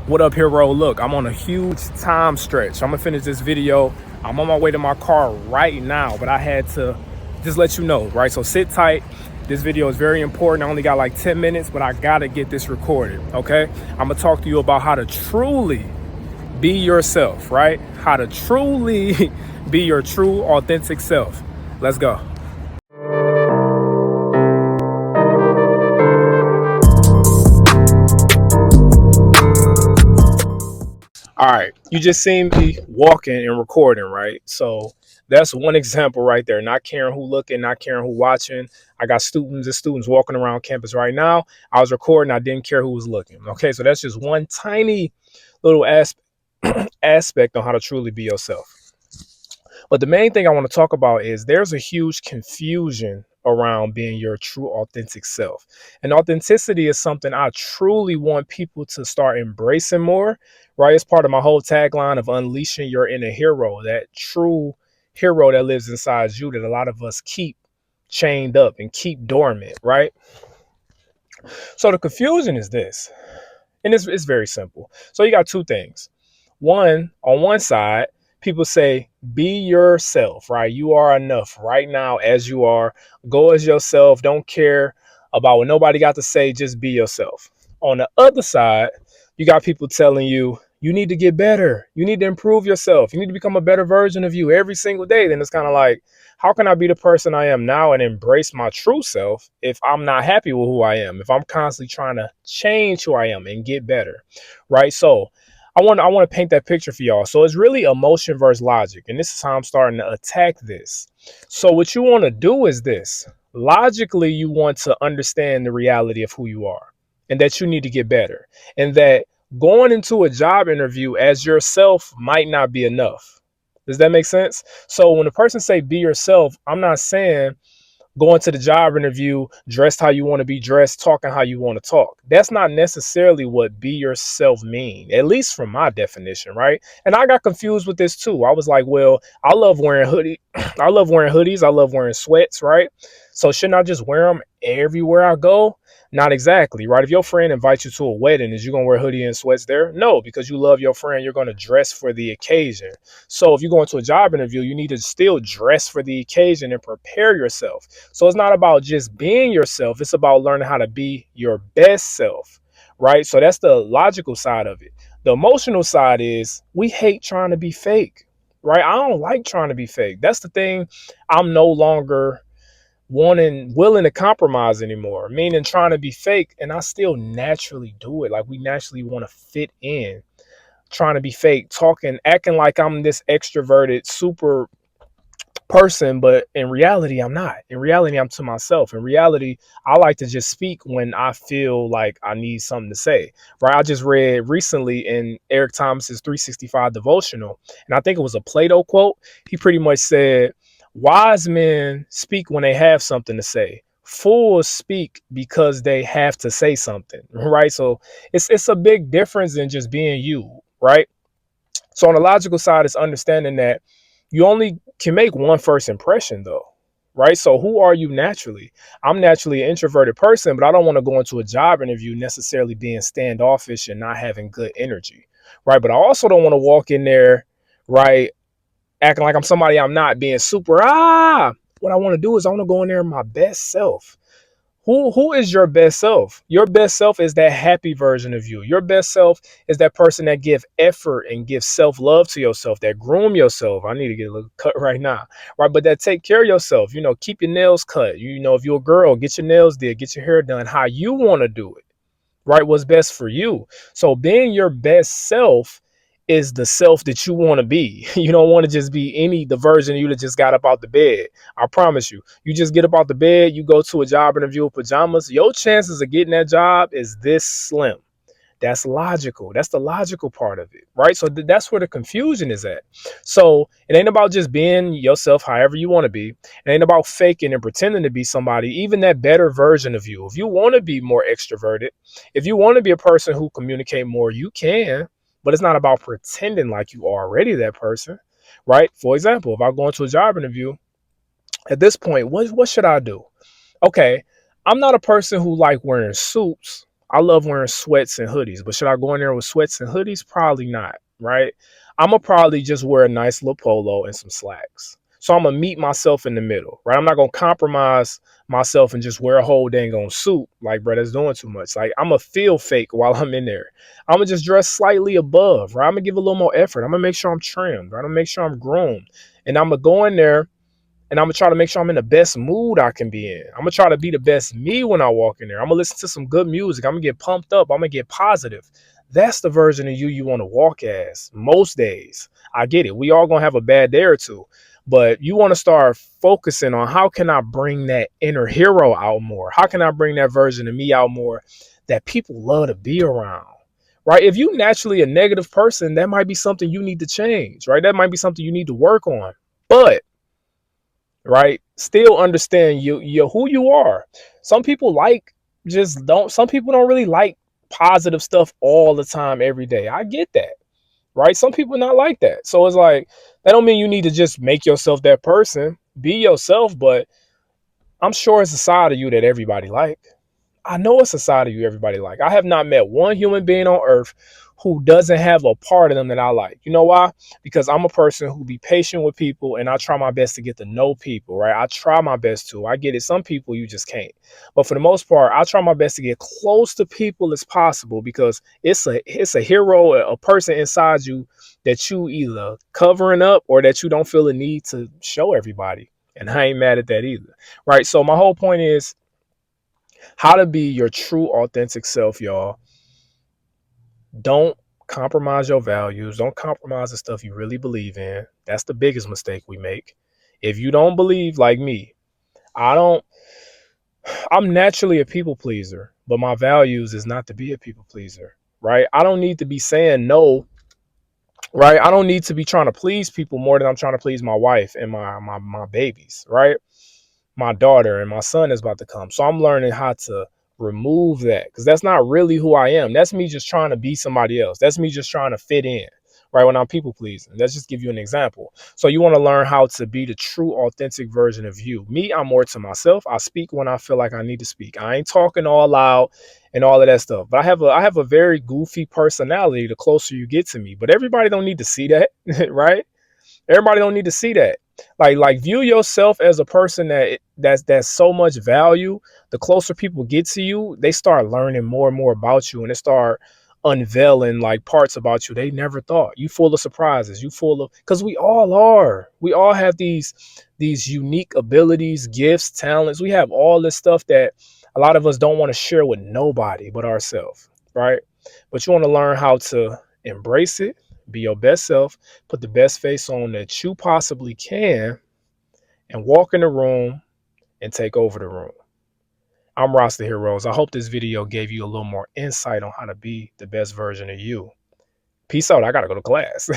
What up, hero? Look, I'm on a huge time stretch. I'm gonna finish this video. I'm on my way to my car right now, but I had to just let you know, right? So sit tight. This video is very important. I only got like 10 minutes, but I gotta get this recorded, okay? I'm gonna talk to you about how to truly be yourself, right? How to truly be your true, authentic self. Let's go. All right, you just seen me walking and recording, right? So that's one example right there. Not caring who looking, not caring who watching. I got students walking around campus right now. I was recording. I didn't care who was looking. Okay, so that's just one tiny little aspect on how to truly be yourself. But the main thing I want to talk about is there's a huge confusion around being your true authentic self. And authenticity is something I truly want people to start embracing more, right? It's part of my whole tagline of unleashing your inner hero, that true hero that lives inside you that a lot of us keep chained up and keep dormant, right? So the confusion is this, and it's very simple. So you got two things. One, on one side, people say, be yourself, right? You are enough right now as you are. Go as yourself. Don't care about what nobody got to say. Just be yourself. On the other side, you got people telling you, you need to get better. You need to improve yourself. You need to become a better version of you every single day. Then it's kind of like, how can I be the person I am now and embrace my true self if I'm not happy with who I am? If I'm constantly trying to change who I am and get better, right? So I want to paint that picture for y'all. So it's really emotion versus logic. And this is how I'm starting to attack this. So what you want to do is this. Logically, you want to understand the reality of who you are and that you need to get better. And that going into a job interview as yourself might not be enough. Does that make sense? So when a person say be yourself, I'm not saying going to the job interview, dressed how you want to be dressed, talking how you want to talk. That's not necessarily what be yourself mean, at least from my definition, right? And I got confused with this too. I was like, well, I love wearing hoodie. I love wearing hoodies. I love wearing sweats, right? So shouldn't I just wear them everywhere I go? Not exactly, right? If your friend invites you to a wedding, is you going to wear hoodie and sweats there? No, because you love your friend. You're going to dress for the occasion. So if you go into a job interview, you need to still dress for the occasion and prepare yourself. So it's not about just being yourself. It's about learning how to be your best self, right? So that's the logical side of it. The emotional side is we hate trying to be fake, right? I don't like trying to be fake. That's the thing. I'm no longer willing to compromise anymore, meaning trying to be fake. And I still naturally do it. Like we naturally want to fit in, trying to be fake, talking, acting like I'm this extroverted, super person, but in reality I'm not. In reality I'm to myself. In reality I like to just speak when I feel like I need something to say, right? I just read recently in Eric Thomas's 365 devotional, and I think it was a Plato quote. He pretty much said, wise men speak when they have something to say, fools speak because they have to say something, right? So it's a big difference than just being you, right? So on the logical side, it's understanding that you only can make one first impression though, right? So who are you naturally? I'm naturally an introverted person, but I don't want to go into a job interview necessarily being standoffish and not having good energy, right? But I also don't want to walk in there, right, acting like I'm somebody I'm not, being super, what I want to do is I want to go in there my best self. Who is your best self? Your best self is that happy version of you. Your best self is that person that give effort and give self-love to yourself, that groom yourself. I need to get a little cut right now, right? But that take care of yourself. Keep your nails cut. If you're a girl, get your nails did, get your hair done how you want to do it, right? What's best for you. So being your best self is the self that you want to be. You don't want to just be the version of you that just got up out the bed. I promise you, you just get up out the bed, you go to a job interview with pajamas, your chances of getting that job is this slim. That's logical. That's the logical part of it, right? So that's where the confusion is at. So it ain't about just being yourself however you want to be. It ain't about faking and pretending to be somebody, even that better version of you. If you want to be more extroverted, if you want to be a person who communicate more, you can, but it's not about pretending like you are already that person, right? For example, if I go into a job interview, at this point, what should I do? Okay, I'm not a person who like wearing suits. I love wearing sweats and hoodies, but should I go in there with sweats and hoodies? Probably not, right? I'm gonna probably just wear a nice little polo and some slacks. So I'm gonna meet myself in the middle, right? I'm not gonna compromise myself and just wear a whole dang on suit like bro, that's doing too much. Like I'm gonna feel fake while I'm in there. I'm gonna just dress slightly above, right? I'm gonna give a little more effort. I'm gonna make sure I'm trimmed, right? I'm gonna make sure I'm groomed. And I'm gonna go in there and I'm gonna try to make sure I'm in the best mood I can be in. I'm gonna try to be the best me when I walk in there. I'm gonna listen to some good music. I'm gonna get pumped up. I'm gonna get positive. That's the version of you want to walk as most days. I get it. We all gonna have a bad day or two, but you want to start focusing on how can I bring that inner hero out more? How can I bring that version of me out more that people love to be around? Right? If you naturally a negative person, that might be something you need to change, right? That might be something you need to work on. But right? Still understand you who you are. Some people like just don't some people don't really like positive stuff all the time every day. I get that. Right? Some people not like that. So it's like that don't mean you need to just make yourself that person. Be yourself, but I'm sure it's a side of you that everybody like. I know it's a side of you everybody like. I have not met one human being on earth who doesn't have a part of them that I like. You know why? Because I'm a person who be patient with people and I try my best to get to know people, right? I try my best to. I get it. Some people you just can't. But for the most part, I try my best to get close to people as possible because it's a hero, a person inside you that you either covering up or that you don't feel the need to show everybody. And I ain't mad at that either. Right? So my whole point is how to be your true authentic self, y'all. Don't compromise your values. Don't compromise the stuff you really believe in. That's the biggest mistake we make. If you don't believe like me, I don't I'm naturally a people pleaser, but my values is not to be a people pleaser, right? I don't need to be saying no, right? I don't need to be trying to please people more than I'm trying to please my wife and my babies, right? My daughter and my son is about to come. So I'm learning how to remove that because that's not really who I am. That's me just trying to be somebody else. That's me just trying to fit in, right? When I'm people pleasing. Let's just give you an example. So you want to learn how to be the true, authentic version of you. Me, I'm more to myself. I speak when I feel like I need to speak. I ain't talking all loud and all of that stuff. But I have a very goofy personality the closer you get to me. But everybody don't need to see that, right? Everybody don't need to see that. Like view yourself as a person that's so much value. The closer people get to you, they start learning more and more about you and they start unveiling like parts about you they never thought. You full of surprises. You full of because we all are. We all have these unique abilities, gifts, talents. We have all this stuff that a lot of us don't want to share with nobody but ourselves, right? But you want to learn how to embrace it, be your best self, put the best face on that you possibly can, and walk in the room and take over the room. I'm Rasta Heroes. I hope this video gave you a little more insight on how to be the best version of you. Peace out. I gotta go to class.